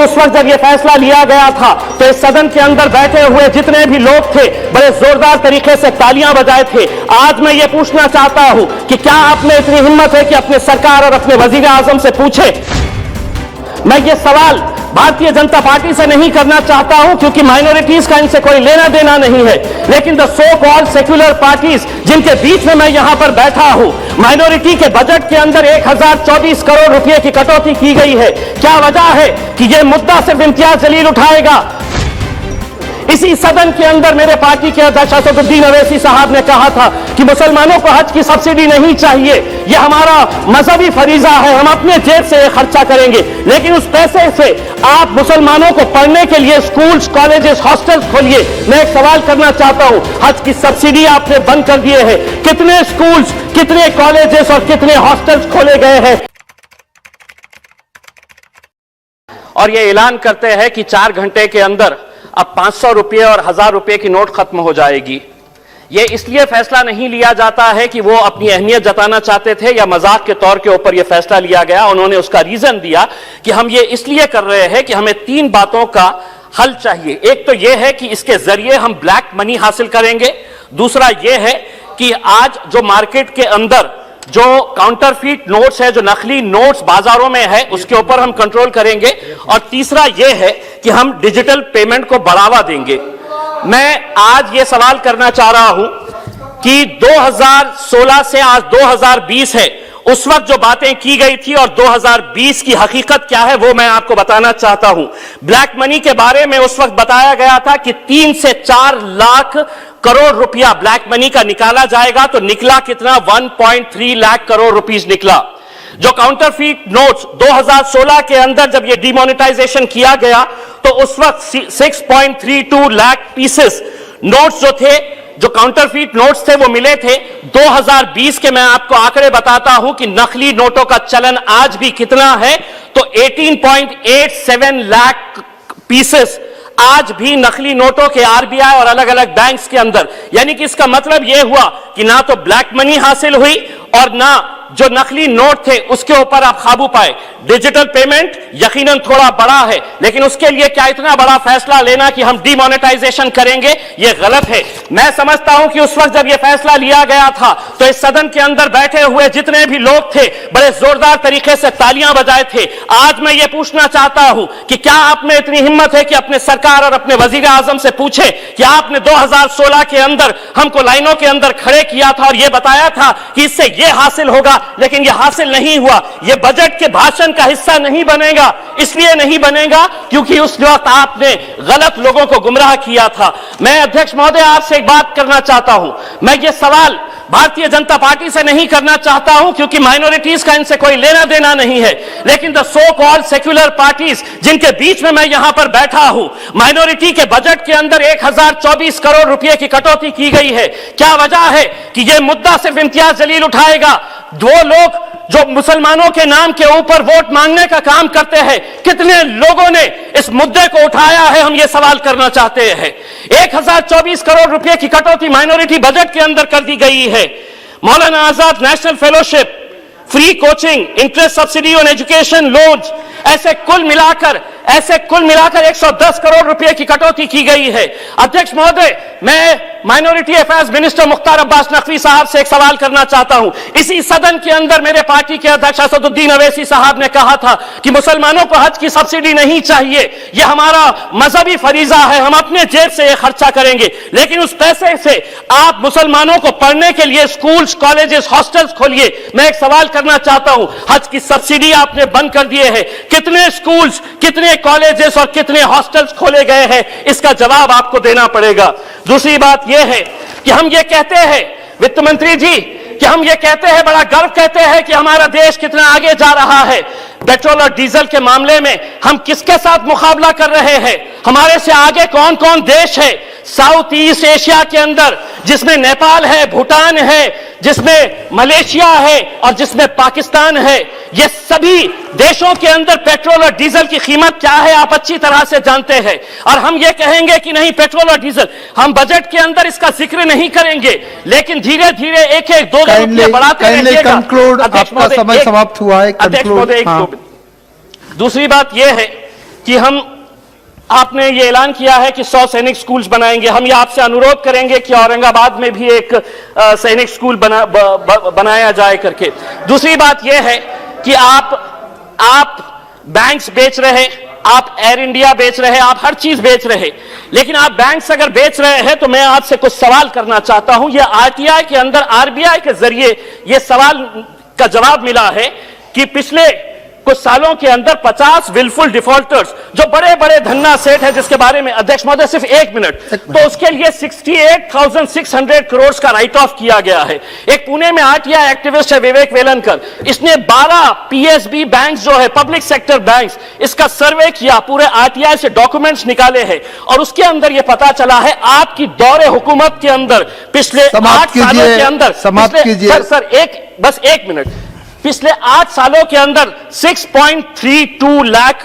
उस वक्त जब यह फैसला लिया गया था तो इस सदन के अंदर बैठे हुए जितने भी लोग थे बड़े जोरदार तरीके से तालियां बजाए थे। आज मैं ये पूछना चाहता हूं कि क्या आप में इतनी हिम्मत है कि अपने सरकार और अपने वजीर आजम से पूछे। मैं ये सवाल भारतीय जनता पार्टी से नहीं करना चाहता हूं क्योंकि माइनॉरिटीज का इनसे कोई लेना देना नहीं है, लेकिन the so called secular parties जिनके बीच में मैं यहां पर बैठा हूं, माइनॉरिटी के बजट के अंदर 1024 करोड़ रुपए की कटौती की गई है। क्या वजह है कि यह मुद्दा सिर्फ इम्तियाज जलील उठाएगा। इसी सदन के अंदर मेरे पार्टी के अध्यक्ष असदुद्दीन अवैसी साहब ने कहा था कि मुसलमानों को हज की सब्सिडी नहीं चाहिए, यह हमारा मजहबी फरीजा है, हम अपने जेब से यह खर्चा करेंगे, लेकिन उस पैसे से आप मुसलमानों को पढ़ने के लिए स्कूल्स, कॉलेजेस, हॉस्टल्स खोलिए। मैं एक सवाल करना चाहता हूं, हज की सब्सिडी आपने बंद कर दिए हैं, कितने स्कूल्स, कितने कॉलेजेस और कितने हॉस्टल्स खोले गए हैं। और यह ऐलान करते हैं कि 4 घंटे के अंदर अब 500 रुपये और 1000 रुपये की नोट खत्म हो जाएगी। यह इसलिए फैसला नहीं लिया जाता है कि वो अपनी अहमियत जताना चाहते थे या मजाक के तौर के ऊपर यह फैसला लिया गया। उन्होंने उसका रीजन दिया कि हम ये इसलिए कर रहे हैं कि हमें 3 बातों का हल चाहिए। एक तो यह है कि इसके जरिए हम ब्लैक मनी हासिल करेंगे, दूसरा यह है कि आज जो मार्केट के अंदर जो काउंटरफीट नोट्स है, जो नकली नोट्स बाजारों में है, उसके ऊपर हम कंट्रोल करेंगे, और तीसरा यह है कि हम डिजिटल पेमेंट को बढ़ावा देंगे। मैं आज यह सवाल करना चाह रहा हूं कि 2016 से आज 2020 है, उस वक्त जो बातें की गई थी और 2020 की हकीकत क्या है वो मैं आपको बताना चाहता हूं। ब्लैक मनी के बारे में उस वक्त बताया गया था कि 3 से 4 लाख करोड़ रुपया ब्लैक मनी का निकाला जाएगा, तो निकला कितना? 1.3 लाख करोड़ रुपीस निकला। जो काउंटरफीट नोट्स 2016 के अंदर जब ये डिमोनेटाइजेशन किया गया तो उस वक्त 6.32 लाख पीसेस नोट्स जो थे, जो काउंटरफीट नोट्स थे, वो मिले थे। 2020 के मैं आपको आंकड़े बताता हूं कि नकली नोटों का चलन आज भी कितना है, तो 18.87 लाख पीसेस आज भी नकली नोटों के आरबीआई और अलग अलग बैंक्स के अंदर। यानी कि इसका मतलब यह हुआ कि ना तो ब्लैक मनी हासिल हुई और ना जो नकली नोट थे उसके ऊपर आप काबू पाए। डिजिटल पेमेंट यकीनन थोड़ा बड़ा है, लेकिन उसके लिए क्या इतना बड़ा फैसला लेना कि हम डिमोनेटाइजेशन करेंगे, यह गलत है। मैं समझता हूं कि उस वक्त जब यह फैसला लिया गया था तो इस सदन के अंदर बैठे हुए जितने भी लोग थे बड़े जोरदार तरीके से तालियां बजाए थे। आज मैं ये पूछना चाहता हूं कि क्या आप में इतनी हिम्मत है कि अपने सरकार और अपने वजीर आजम से पूछे कि आपने 2016 के अंदर हमको लाइनों के अंदर खड़े किया था और यह बताया था कि इससे यह हासिल होगा, लेकिन यह हासिल नहीं हुआ। यह बजट के भाषण का हिस्सा नहीं बनेगा। इसलिए नहीं बनेगा क्योंकि उस वक्त आपने गलत लोगों को गुमराह किया था। मैं अध्यक्ष महोदय आपसे एक बात करना चाहता हूं, मैं ये सवाल भारतीय जनता पार्टी से नहीं करना चाहता हूं क्योंकि माइनॉरिटीज का इनसे कोई लेना देना नहीं है, लेकिन the so called secular parties जिनके बीच में मैं यहां पर बैठा हूं, माइनॉरिटी के बजट के अंदर 1024 करोड़ रुपए की कटौती की गई है। क्या वजह है कि यह मुद्दा सिर्फ इम्तियाज जलील उठाएगा? 2 लोग जो मुसलमानों के नाम के ऊपर वोट मांगने का काम करते हैं, कितने लोगों ने इस मुद्दे को उठाया है, हम ये सवाल करना चाहते हैं। 1024 करोड़ रुपए की कटौती माइनॉरिटी बजट के अंदर कर दी गई है। Maulana Azad national fellowship, free coaching, interest subsidy on education loans, ऐसे कुल मिलाकर 110 करोड़ रुपए की कटौती की गई है। अध्यक्ष महोदय, मैं minority affairs minister Mukhtar Abbas Naqvi साहब से एक सवाल करना चाहता हूं। इसी सदन के अंदर मेरे पार्टी के अध्यक्ष असदुद्दीन अवैसी साहब ने कहा था कि मुसलमानों को हज की सब्सिडी नहीं चाहिए, यह हमारा मजहबी फरीजा है, हम अपने जेब से यह खर्चा करेंगे, लेकिन उस पैसे से आप मुसलमानों को पढ़ने के लिए स्कूल्स, कॉलेजेस, हॉस्टल्स खोलिए। मैं एक सवाल करना चाहता हूं, हज की सब्सिडी आपने बंद कर दिए है, कितने स्कूल्स, कितने कॉलेजेस और कितने हॉस्टल्स खोले गए हैं, इसका जवाब आपको देना पड़ेगा। दूसरी बात यह है कि हम ये कहते हैं वित्त मंत्री जी कि हम ये कहते हैं, बड़ा गर्व कहते हैं कि हमारा देश कितना आगे जा रहा है। पेट्रोल और डीजल के मामले में हम किसके साथ मुकाबला कर रहे हैं? हमारे से आगे कौन कौन देश है साउथ ईस्ट एशिया के अंदर, जिसमें नेपाल है, भूटान है, जिसमें मलेशिया है और जिसमें पाकिस्तान है। ये सभी देशों के अंदर पेट्रोल और डीजल की कीमत क्या है आप अच्छी तरह से जानते हैं, और हम ये कहेंगे कि नहीं पेट्रोल और डीजल, हम बजट के अंदर इसका जिक्र नहीं करेंगे, लेकिन धीरे धीरे एक एक 2 रुपये बढ़ाते रहिएगा। आपका समय समाप्त हुआ है। अध्यक्ष महोदय, दूसरी बात यह है कि आपने ये ऐलान किया है कि 100 सैनिक स्कूल्स बनाएंगे। हम ये आपसे अनुरोध करेंगे कि औरंगाबाद में भी एक सैनिक स्कूल बनाया जाए करके। दूसरी बात यह है कि आप बैंक्स बेच रहे, आप एयर इंडिया बेच रहे, आप हर चीज बेच रहे, लेकिन आप बैंक्स अगर बेच रहे हैं तो मैं आपसे कुछ सवाल करना चाहता हूं। यह आरटीआई के अंदर आरबीआई के जरिए यह सवाल का जवाब मिला है कि पिछले कुछ सालों के अंदर 50 विलफुल डिफॉल्टर्स, जो बड़े बड़े धन्ना सेठ है, जिसके बारे में अध्यक्ष महोदय सिर्फ एक मिनट, तो उसके लिए 68,600 करोड़ का राइट ऑफ किया गया है। एक पुणे में आरटीआई एक्टिविस्ट है विवेक वेलनकर, इसने 12 पीएसबी बैंक जो है पब्लिक सेक्टर बैंक्स, इसका सर्वे किया, पूरे आरटीआई से डॉक्यूमेंट्स निकाले हैं और उसके अंदर यह पता चला है आपकी दौरे हुकूमत के अंदर पिछले 8 सालों के अंदर, सर बस एक मिनट, पिछले 8 सालों के अंदर 6.32 लाख